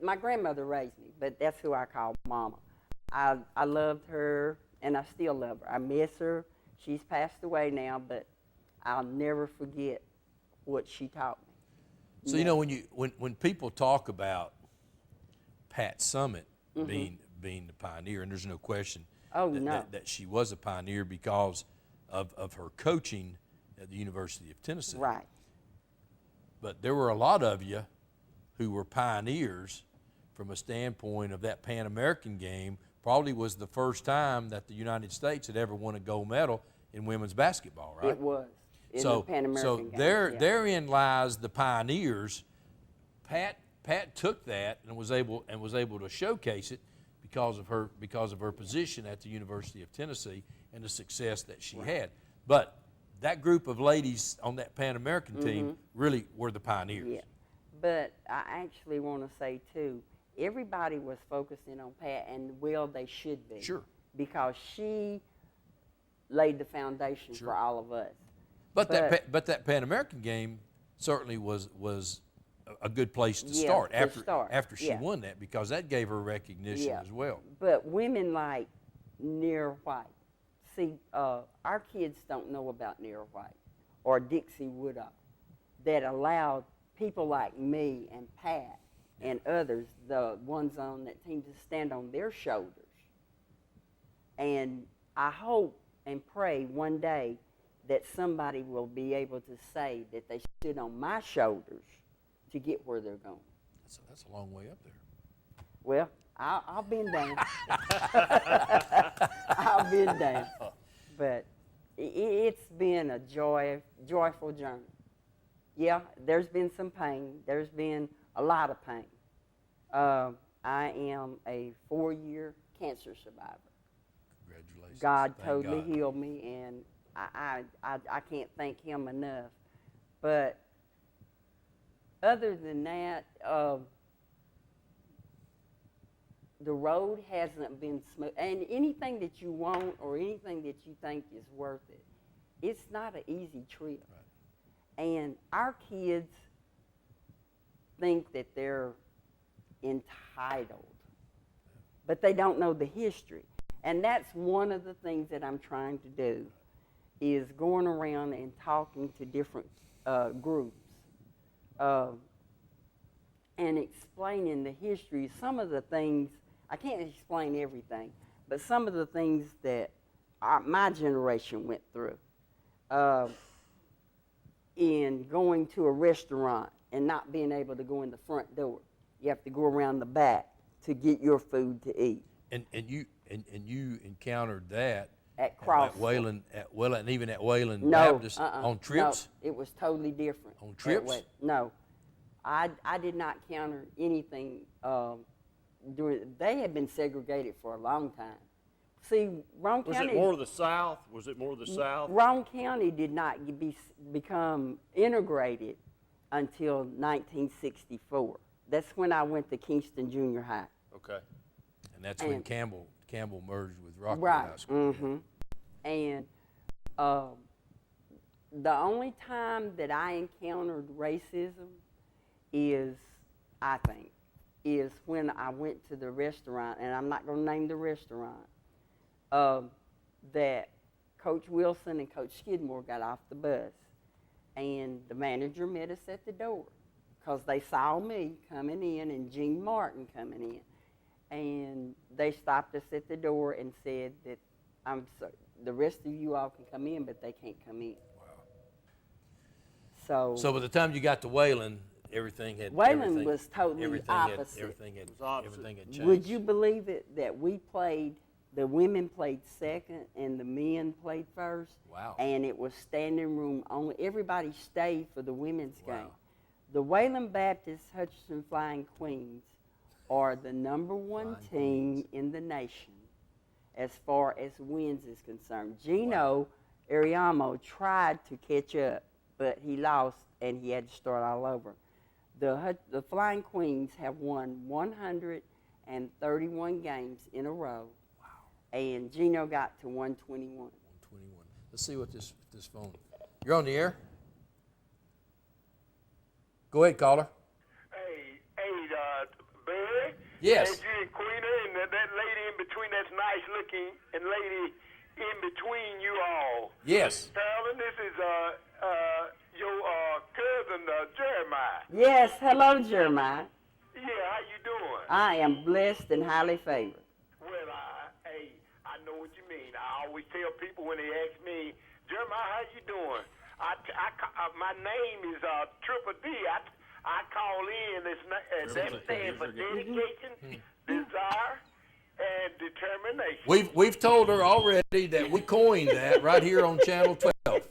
My grandmother raised me, but that's who I call Mama. I loved her, and I still love her. I miss her. She's passed away now, but I'll never forget what she taught me. So you know when people talk about Pat Summitt being the pioneer, and there's no question that she was a pioneer because of her coaching at the University of Tennessee. Right. But there were a lot of you who were pioneers from a standpoint of that Pan American game. Probably was the first time that the United States had ever won a gold medal in women's basketball, right? It was. In the Pan American game. Therein lies the pioneers. Pat took that and was able to showcase it because of her position at the University of Tennessee and the success that she had. But that group of ladies on that Pan American team really were the pioneers. Yeah. But I actually want to say, too, everybody was focusing on Pat, and well, they should be. Sure. Because she laid the foundation for all of us. But that Pan American game certainly was a good place to start after she won that, because that gave her recognition as well. But women like Near White, see, our kids don't know about Near White or Dixie Woodall, that allowed people like me and Pat and others, the ones on that team, to stand on their shoulders. And I hope and pray one day that somebody will be able to say that they stood on my shoulders to get where they're going. That's a long way up there. Well, I'll bend down. I'll bend down. But it's been a joyful journey. Yeah, there's been some pain. There's been a lot of pain. I am a 4-year cancer survivor. Congratulations. God Thank totally God. healed me, and I can't thank him enough. But other than that, the road hasn't been smooth. And anything that you want or anything that you think is worth it, it's not an easy trip. Right. And our kids think that they're entitled, but they don't know the history. And that's one of the things that I'm trying to do, is going around and talking to different groups and explaining the history. Some of the things, I can't explain everything, but some of the things that my generation went through in going to a restaurant and not being able to go in the front door. You have to go around the back to get your food to eat. And you encountered that at Crossville. And even at Wayland Baptist on trips? No, it was totally different. On trips? No. I did not counter anything they had been segregated for a long time. See, Roane County... Was it more of the South? Was it more of the South? Roane County did not become integrated until 1964. That's when I went to Kingston Junior High. Okay. And that's when Campbell merged with Rockville Right. High School. Mm-hmm. And the only time that I encountered racism is when I went to the restaurant, and I'm not going to name the restaurant, that Coach Wilson and Coach Skidmore got off the bus, and the manager met us at the door because they saw me coming in and Gene Martin coming in. And they stopped us at the door and said that, I'm sorry, the rest of you all can come in, but they can't come in. Wow. So by the time you got to Wayland, everything had was totally opposite. Everything had changed. Would you believe it that the women played second and the men played first? Wow. And it was standing room only. Everybody stayed for the women's game. The Wayland Baptist Hutchinson Flying Queens are the #1 team in the nation as far as wins is concerned. Gino Ariamo tried to catch up, but he lost and he had to start all over. The Flying Queens have won 131 games in a row. Wow. And Gino got to 121. 121. Let's see what this phone. You're on the air. Go ahead, caller. Hey, Barry? Yes. Hey, you and Queena and that lady in between, that's nice looking, and lady in between you all. Yes. Carolyn, this is your cousin, Jeremiah. Yes, hello, Jeremiah. Yeah, how you doing? I am blessed and highly favored. Well, I know what you mean. I always tell people when they ask me, Jeremiah, how you doing? My name is Triple D. I call in. That stands for dedication, desire, and determination. We've told her already that we coined that right here on Channel 12.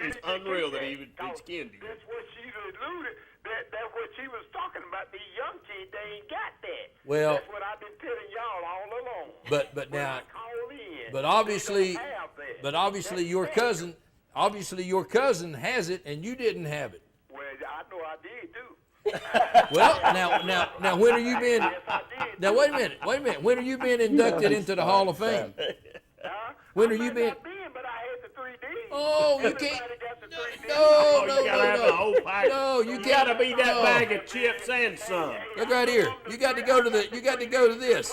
It's unreal that he even skinned you. That's what she alluded. That's what she was talking about. These young kids, they ain't got that. Well, that's what I've been telling y'all all along. But now, but obviously your cousin obviously your cousin has it and you didn't have it. Well, I know I did too. Well, now, when are you being? Yes, I did. Now, wait a minute. When are you being inducted into the Hall of Fame? Huh? When are I you might being? not been, but I had the 3Ds. Oh, you Everybody can't. got the 3Ds. No, You gotta have the whole package. No, you You gotta can't. be that No. bag of chips and some. Look right here. You got to go to the. You got to go to this.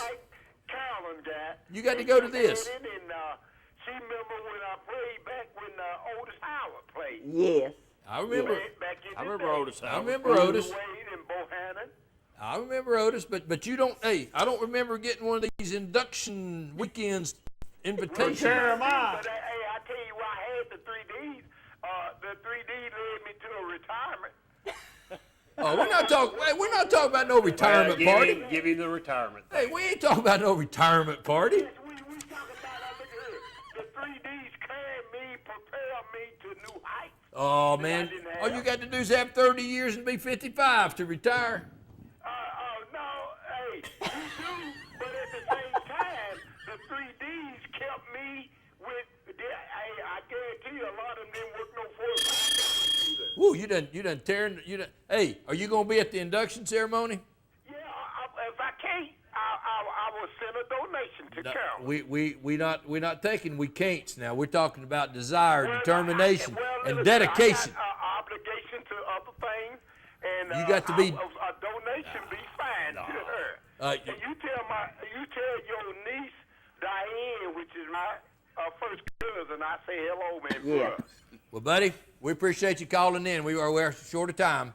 Carolyn got. You got to go to this. And she remember when I played back when Otis Howard played. Yes. I remember. Back in I the remember day. Otis I Howard. remember Otis. Wade and Bohannon. I remember Otis, but you don't. Hey, I don't remember getting one of these induction weekends invitations. Jeremiah. But hey, I tell you, I had the 3Ds. The 3D led me to a retirement. Oh, we're not talking. Hey, we're not talking about no retirement party. Give him the retirement. Hey, we ain't talking about no retirement party. We talking about, look here, the 3Ds carried me, propelled me to new heights. Oh man, didn't have. all you got to do is have 30 years and be 55 to retire. No, hey, you do, but at the same time, the 3Ds kept me with, hey, I guarantee you a lot of them didn't work no 45 either. Woo, you done tearing, hey, are you gonna be at the induction ceremony? Yeah, if I can't, I will send a donation to Carol. We're not taking we can'ts now. We're talking about desire, Well, determination, and listen, dedication. I got obligation to other things, and You got to be- a donation be fine to her. And you tell your niece Diane, which is my first cousin, I say hello, man. Yeah. Bruh. Well, buddy, we appreciate you calling in. We're short of time.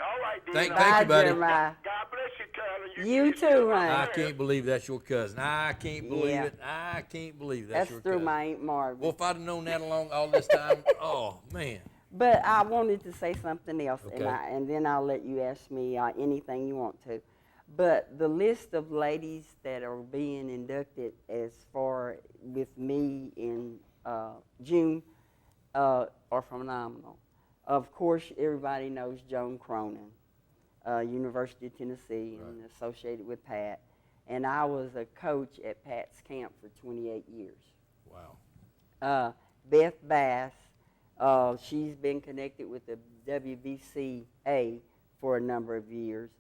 All right, then. Thank Bye, you, buddy. Jeremiah. God bless you, Carolyn. You too, I man. can't believe that's your cousin. I can't believe Yeah. it. I can't believe that's That's your through cousin. my Aunt Marvin. Well, if I'd have known that along all this time, oh man. But I wanted to say something else, Okay. and then I'll let you ask me anything you want to. But the list of ladies that are being inducted as far with me in June are phenomenal. Of course, everybody knows Joan Cronin, University of Tennessee, and associated with Pat. And I was a coach at Pat's camp for 28 years. Wow. Beth Bass, she's been connected with the WVCA for a number of years.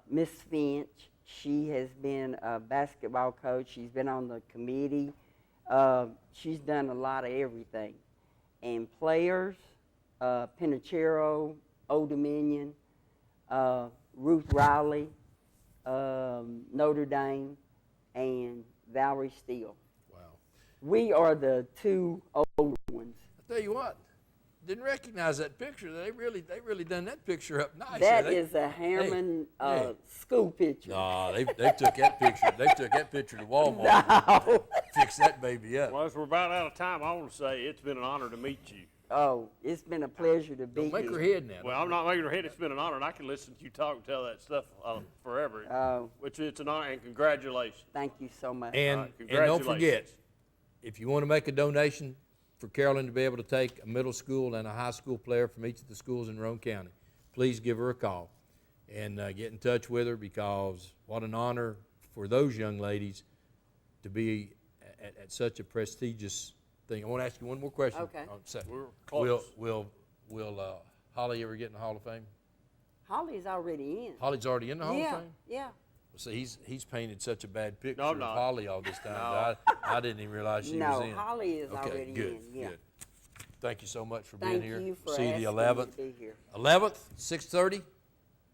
Miss Finch, she has been a basketball coach. She's been on the committee. She's done a lot of everything. And players, Pinachero, Old Dominion, Ruth Riley, Notre Dame, and Valerie Steele. Wow. We are the two old ones. I tell you what, didn't recognize that picture. They really done that picture up nice. That They- is a Harriman hey. school picture. No, they took that picture. They took that picture to Walmart. No. Fix that baby up. Well, as we're about out of time, I want to say it's been an honor to meet you. Oh, it's been a pleasure to be Don't make here. her head now. Well, I'm not making her head. It's been an honor, and I can listen to you talk and tell that stuff forever. Oh. Which it's an honor, and congratulations. Thank you so much. And, right, and don't forget, congratulations. if you want to make a donation for Carolyn to be able to take a middle school and a high school player from each of the schools in Roane County, please give her a call and get in touch with her, because what an honor for those young ladies to be at such a prestigious thing. I want to ask you one more question. Okay. We're close. Will Holly ever get in the Hall of Fame? Holly's already in. Holly's already in the Hall of Fame? Yeah. Well, see, he's painted such a bad picture No, of no. Holly all this time. No. that I didn't even realize she was No, in. Holly is Okay, already good, in. Yeah. good. Thank you so much for Thank being here. you for See you asking the me 11th. to be here. 11th, 6:30,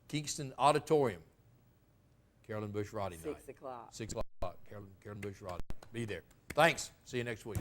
Kingston Auditorium. Carolyn Bush Roddy night. 6 o'clock. 6 o'clock. Carolyn Bush Roddy. Be there. Thanks. See you next week.